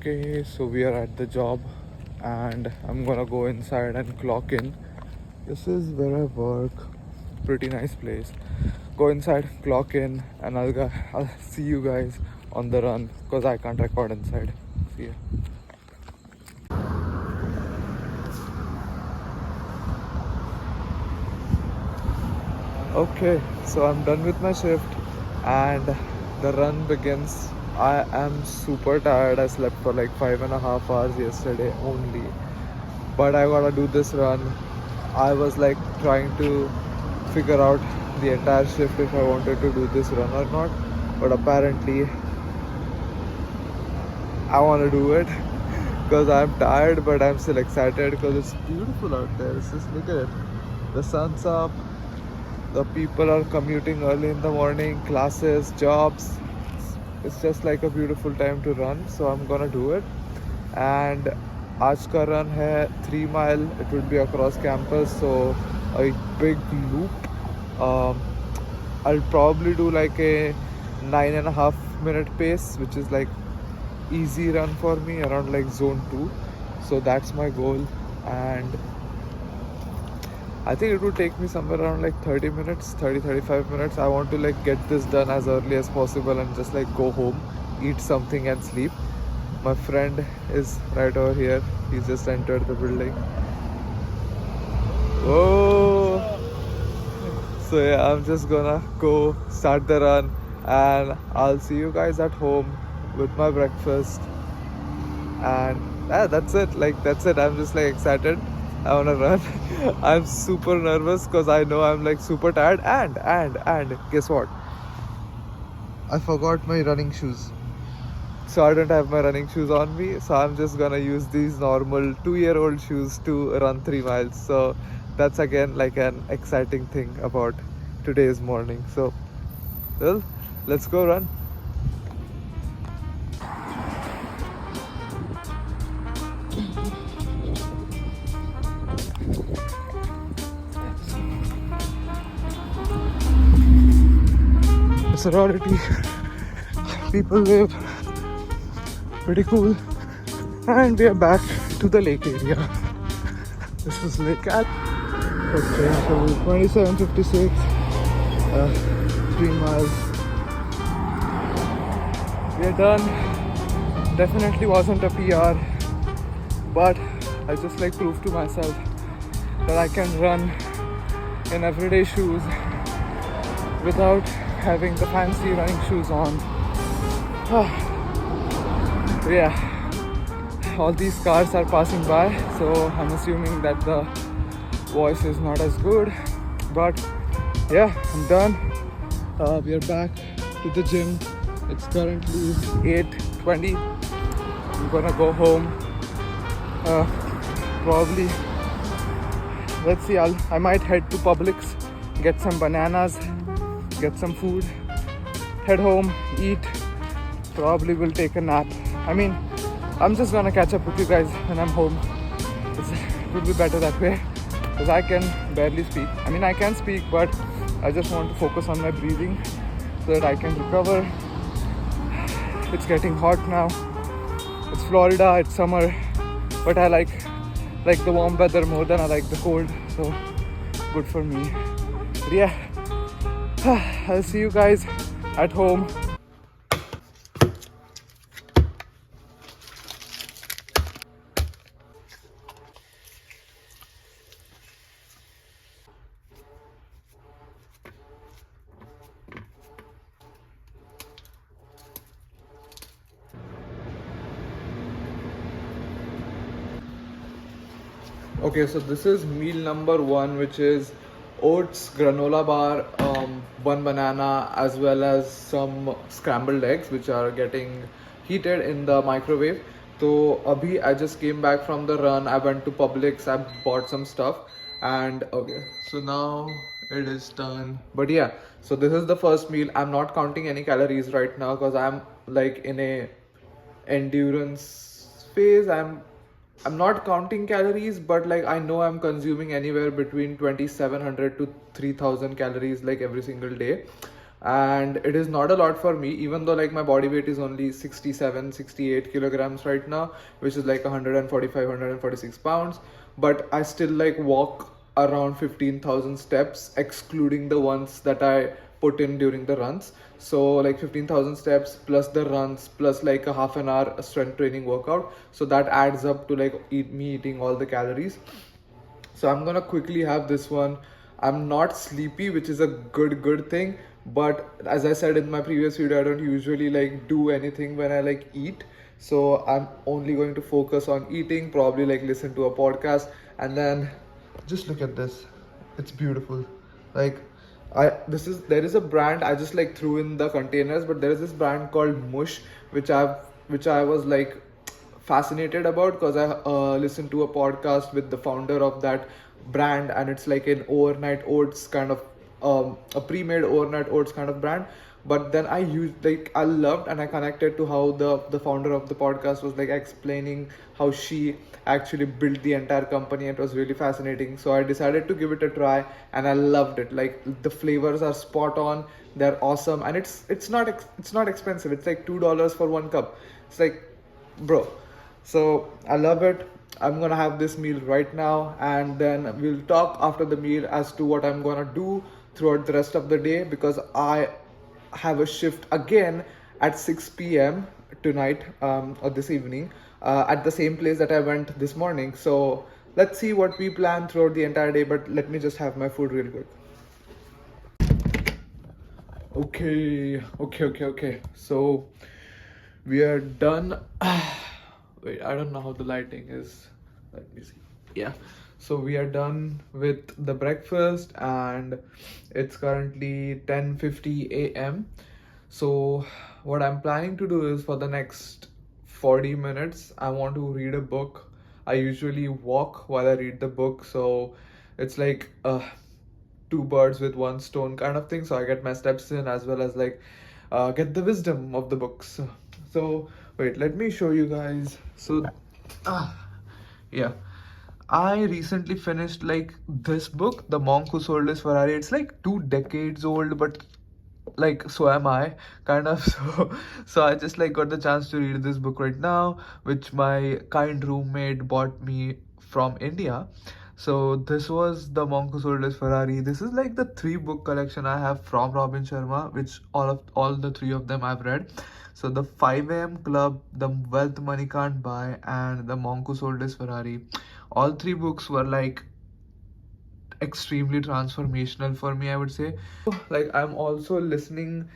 Okay, so we are at the job and I'm gonna go inside and clock in. This is where I work. Pretty nice place. Go inside, clock in, and I'll see you guys on the run because I can't record inside. See ya. Okay, so I'm done with my shift and the run begins. I am super tired. I slept for like 5.5 hours yesterday only, but I gotta do this run. I was like trying to figure out the entire shift if I wanted to do this run or not, but apparently I want to do it because I'm tired, but I'm still excited because it's beautiful out there. It's just look at it. The sun's up. The people are commuting early in the morning, classes, jobs. It's just like a beautiful time to run, so I'm gonna do it. And आज का run है 3 mile. It will be across campus, so a big loop. I'll probably do like a 9.5 minute pace, which is like easy run for me around like zone 2. So that's my goal, and I think it would take me somewhere around like 30 minutes, 35 minutes. I want to like get this done as early as possible and just like go home, eat something and sleep. My friend is right over here. He just entered the building. Oh, so yeah, I'm just gonna go start the run and I'll see you guys at home with my breakfast. And yeah, that's it. Like that's it. I'm just like excited. I wanna run. I'm super nervous because I know I'm like super tired. And guess what? I forgot my running shoes. So I don't have my running shoes on me. So I'm just gonna use these normal 2-year-old shoes to run 3 miles. So that's again like an exciting thing about today's morning. So well, let's go run. Sorority, people wave, pretty cool. And we are back to the lake area. This is Lake Adii. Okay, so 27:56, 3 miles. We are done. Definitely wasn't a PR, but I just like proved to myself that I can run in everyday shoes without having the fancy running shoes on. Yeah, all these cars are passing by, so I'm assuming that the voice is not as good, but yeah, I'm done. We are back to the gym. It's currently 8:20. I'm gonna go home. Probably, let's see, I might head to Publix, get some bananas, get some food, head home, eat, probably will take a nap. I mean, I'm just gonna catch up with you guys when I'm home. It would be better that way because I can barely speak. I mean, I can speak, but I just want to focus on my breathing so that I can recover. It's getting hot now. It's Florida, it's summer, but I like the warm weather more than I like the cold, so good for me. But yeah, I'll see you guys at home. Okay, so this is meal number one, which is oats, granola bar, one banana, as well as some scrambled eggs, which are getting heated in the microwave. So, abhi, I just came back from the run. I went to Publix, I bought some stuff, and okay, so now it is done. But yeah, so this is the first meal. I'm not counting any calories right now because I'm like in a endurance phase. I'm not counting calories, but like I know I'm consuming anywhere between 2700 to 3000 calories like every single day. And it is not a lot for me, even though like my body weight is only 67, 68 kilograms right now, which is like 145, 146 pounds. But I still like walk around 15,000 steps, excluding the ones that I put in during the runs. So like 15,000 steps plus the runs plus like a half an hour strength training workout. So that adds up to like me eating all the calories. So I'm gonna quickly have this one. I'm not sleepy, which is a good thing. But as I said in my previous video, I don't usually like do anything when I like eat. So I'm only going to focus on eating, probably like listen to a podcast, and then just look at this. It's beautiful. Like there is a brand I just like threw in the containers, but there is this brand called Mush, which I was like fascinated about because I listened to a podcast with the founder of that brand, and it's like an overnight oats kind of a pre-made overnight oats kind of brand. But then I used like I loved and I connected to how the founder of the podcast was like explaining how she actually built the entire company. It was really fascinating, so I decided to give it a try, and I loved it. Like the flavors are spot on, they're awesome, and it's not expensive. It's like $2 for one cup. It's like, bro. So I love it. I'm gonna have this meal right now, and then we'll talk after the meal as to what I'm gonna do throughout the rest of the day, because I have a shift again at 6 p.m. tonight, or this evening, at the same place that I went this morning. So let's see what we plan throughout the entire day, but let me just have my food real quick. Okay. So we are done. Wait, I don't know how the lighting is. Let me see. Yeah. So we are done with the breakfast, and it's currently 10:50 a.m. So what I'm planning to do is for the next 40 minutes, I want to read a book. I usually walk while I read the book, so it's like two birds with one stone kind of thing. So I get my steps in as well as like get the wisdom of the books. So wait, let me show you guys. So yeah, I recently finished like this book, The Monk Who Sold His Ferrari. It's like 2 decades old, but like so am I kind of. So I just like got the chance to read this book right now, which my kind roommate bought me from India. So this was The Monk Who Sold His Ferrari. This is like the 3 book collection I have from Robin Sharma, which all the 3 of them I've read. So the 5 a.m. Club, The Wealth Money Can't Buy, and The Monk Who Sold His Ferrari. All 3 books were like extremely transformational for me, I would say. Like I'm also listening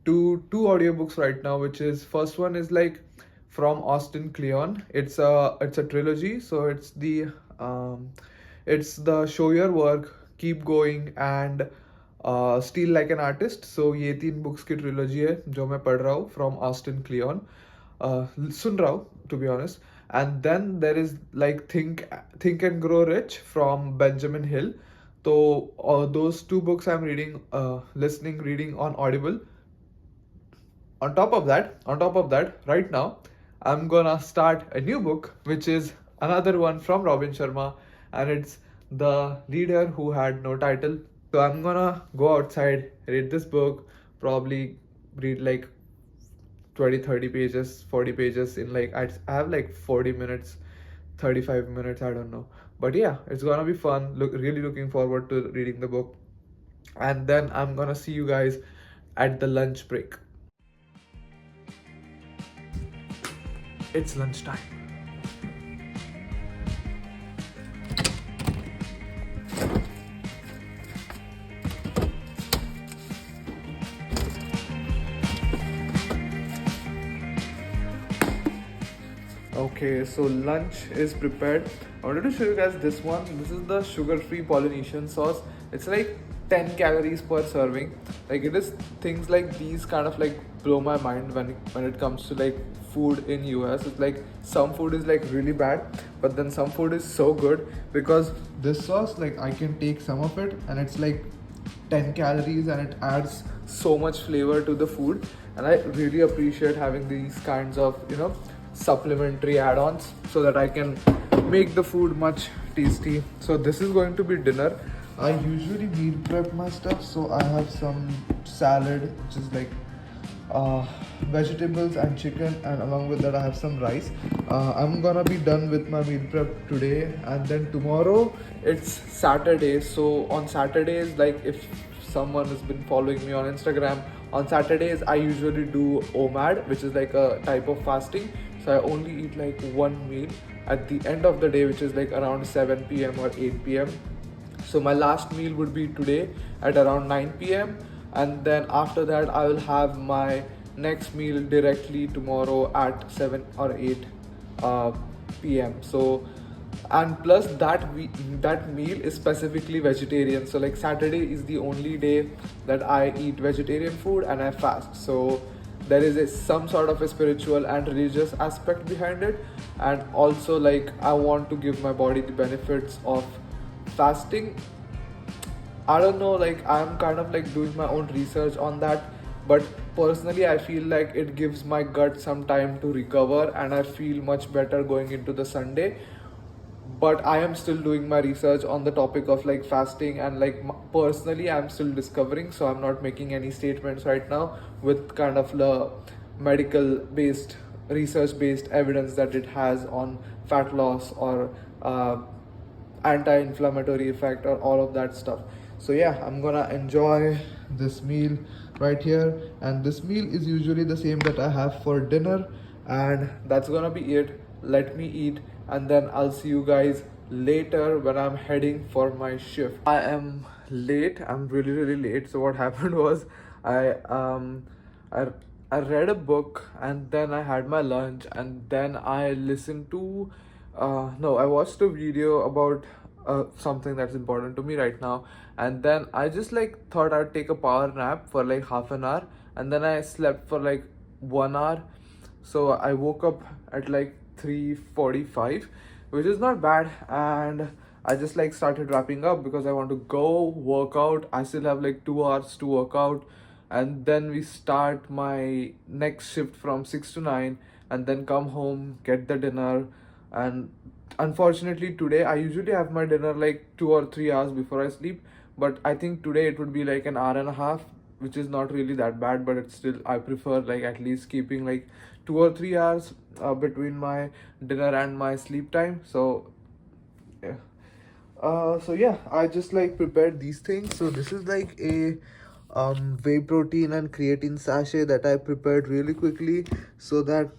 to 2 audiobooks right now, which is first one is like from Austin Kleon. It's a trilogy. So it's the Show Your Work, Keep Going, and Steal Like an Artist. So ये 3 books की trilogy है जो मैं पढ़ रहा हूँ from Austin Kleon. सुन रहा हूँ, to be honest. And then there is like Think and Grow Rich from Benjamin Hill. So those 2 books I'm reading, reading on Audible. On top of that, right now, I'm gonna start a new book, which is another one from Robin Sharma, and it's The Leader Who Had No Title. So I'm gonna go outside, read this book, probably read like 20, 30 pages, 40 pages in like, I have like 40 minutes, 35 minutes, I don't know. But yeah, it's gonna be fun. Really looking forward to reading the book. And then I'm gonna see you guys at the lunch break. It's lunchtime. Okay, so lunch is prepared. I wanted to show you guys this one. This is the sugar-free Polynesian sauce. It's like 10 calories per serving. Like it is things like these kind of like blow my mind when it comes to like food in US. It's like some food is like really bad, but then some food is so good because this sauce, like I can take some of it and it's like 10 calories and it adds so much flavor to the food, and I really appreciate having these kinds of supplementary add-ons so that I can make the food much tasty. So this is going to be dinner. I usually meal prep my stuff, so I have some salad which is like vegetables and chicken, and along with that I have some rice. I'm gonna be done with my meal prep today, and then tomorrow it's Saturday. So on Saturdays, like if someone has been following me on Instagram, on Saturdays I usually do OMAD, which is like a type of fasting. So I only eat like one meal at the end of the day, which is like around 7 p.m. or 8 p.m. So my last meal would be today at around 9 p.m. and then after that I will have my next meal directly tomorrow at 7 or 8 p.m. So, and plus that meal is specifically vegetarian. So like Saturday is the only day that I eat vegetarian food and I fast. So there is some sort of a spiritual and religious aspect behind it, and also like I want to give my body the benefits of fasting. I don't know, like I'm kind of like doing my own research on that, but personally I feel like it gives my gut some time to recover and I feel much better going into the Sunday. But I am still doing my research on the topic of like fasting, and like personally I'm still discovering, so I'm not making any statements right now with kind of the medical based, research based evidence that it has on fat loss or anti-inflammatory effect or all of that stuff. So yeah, I'm gonna enjoy this meal right here, and this meal is usually the same that I have for dinner, and that's gonna be it. Let me eat, and then I'll see you guys later when I'm heading for my shift. I am late. I'm really late. So what happened was I um I I read a book and then I had my lunch and then I listened to no, I watched a video about something that's important to me right now, and then I just like thought I'd take a power nap for like half an hour, and then I slept for like 1 hour. So I woke up at like 3:45, which is not bad, and I just like started wrapping up because I want to go work out. I still have like 2 hours to work out, and then we start my next shift from 6 to 9, and then come home, get the dinner. And unfortunately today I usually have my dinner like 2 or 3 hours before I sleep, but I think today it would be like an hour and a half, which is not really that bad, but it's still, I prefer like at least keeping like 2 or 3 hours between my dinner and my sleep time. So yeah. So yeah, I just like prepared these things. So this is like a whey protein and creatine sachet that I prepared really quickly so that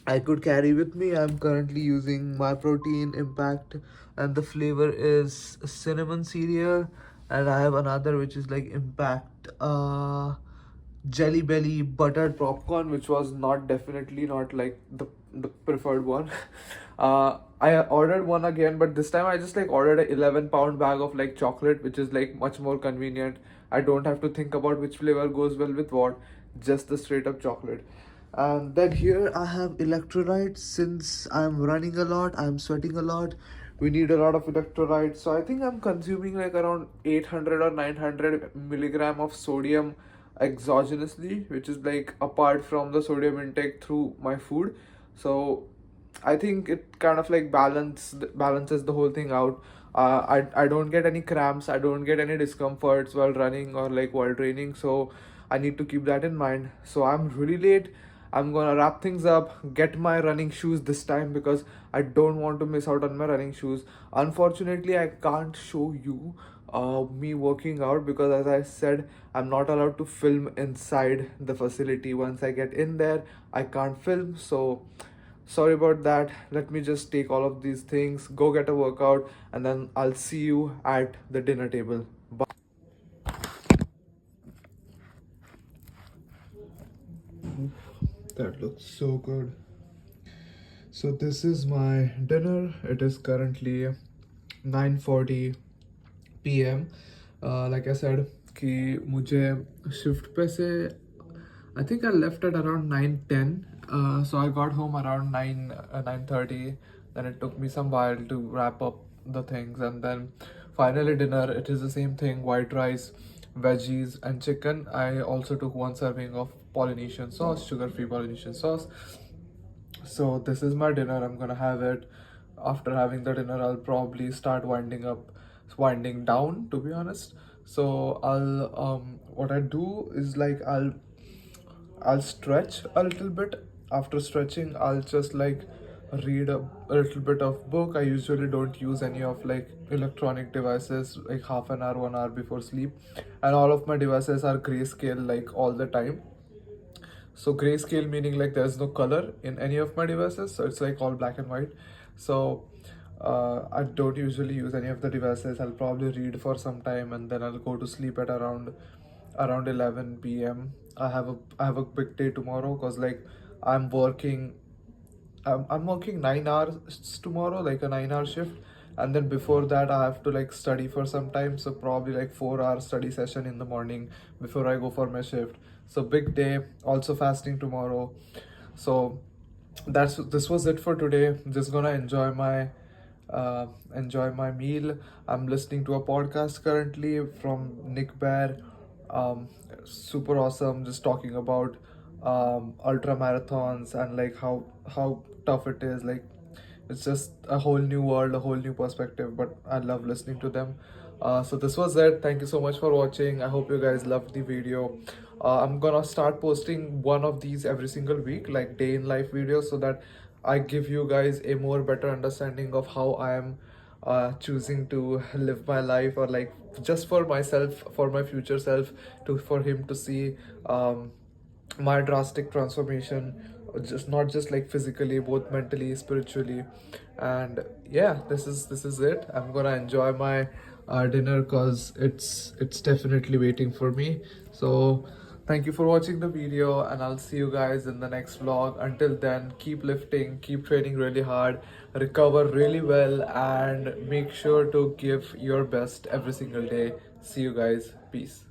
I could carry with me. I'm currently using my protein impact, and the flavor is cinnamon cereal, and I have another which is like impact jelly belly buttered popcorn, which was not, definitely not like the preferred one. I ordered one again, but this time I just like ordered a 11-pound bag of like chocolate, which is like much more convenient. I don't have to think about which flavor goes well with what, just the straight up chocolate. And then here I have electrolytes. Since I'm running a lot, I'm sweating a lot, we need a lot of electrolytes. So I think I'm consuming like around 800 or 900 milligram of sodium exogenously, which is like apart from the sodium intake through my food. So I think it kind of like balances the whole thing out. I don't get any cramps, I don't get any discomforts while running or like while training, so I need to keep that in mind. So I'm really late. I'm gonna wrap things up, get my running shoes this time because I don't want to miss out on my running shoes. Unfortunately, I can't show you me working out because, as I said, I'm not allowed to film inside the facility. Once I get in there, I can't film. So sorry about that. Let me just take all of these things, go get a workout, and then I'll see you at the dinner table. Bye. That looks so good. So this is my dinner. It is currently 9:40 p.m. Like I said कि मुझे shift पे से I think I left at around 9:10. So I got home around 9:30. Then it took me some while to wrap up the things, and then finally dinner. It is the same thing: white rice, veggies, and chicken. I also took one serving of Polynesian sauce, sugar-free Polynesian sauce. So this is my dinner. I'm gonna have it. After having the dinner, I'll probably start winding down. To be honest, so I'll what I do is like I'll stretch a little bit. After stretching, I'll just like read a little bit of book. I usually don't use any of like electronic devices like half an hour, 1 hour before sleep, and all of my devices are grayscale like all the time. So grayscale meaning like there's no color in any of my devices, so it's like all black and white. So I don't usually use any of the devices. I'll probably read for some time and then I'll go to sleep at around 11 p.m. I have a big day tomorrow because like I'm working I'm working 9 hours tomorrow, like a 9 hour shift. And then before that, I have to like study for some time. So probably like 4 hour study session in the morning before I go for my shift. So big day, also fasting tomorrow. So this was it for today. Just gonna enjoy my meal. I'm listening to a podcast currently from Nick Bear. Super awesome, just talking about ultra marathons and like how tough it is. Like it's just a whole new world, a whole new perspective, but I love listening to them. So this was it. Thank you so much for watching. I hope you guys loved the video. I'm gonna start posting one of these every single week, like day in life videos, so that I give you guys a more better understanding of how I am choosing to live my life, or like just for myself, for my future self, to for him to see my drastic transformation, just not just like physically, both mentally, spiritually. And yeah, this is it. I'm gonna enjoy my dinner because it's definitely waiting for me. So thank you for watching the video, and I'll see you guys in the next vlog. Until then, keep lifting, keep training really hard, recover really well, and make sure to give your best every single day. See you guys. Peace.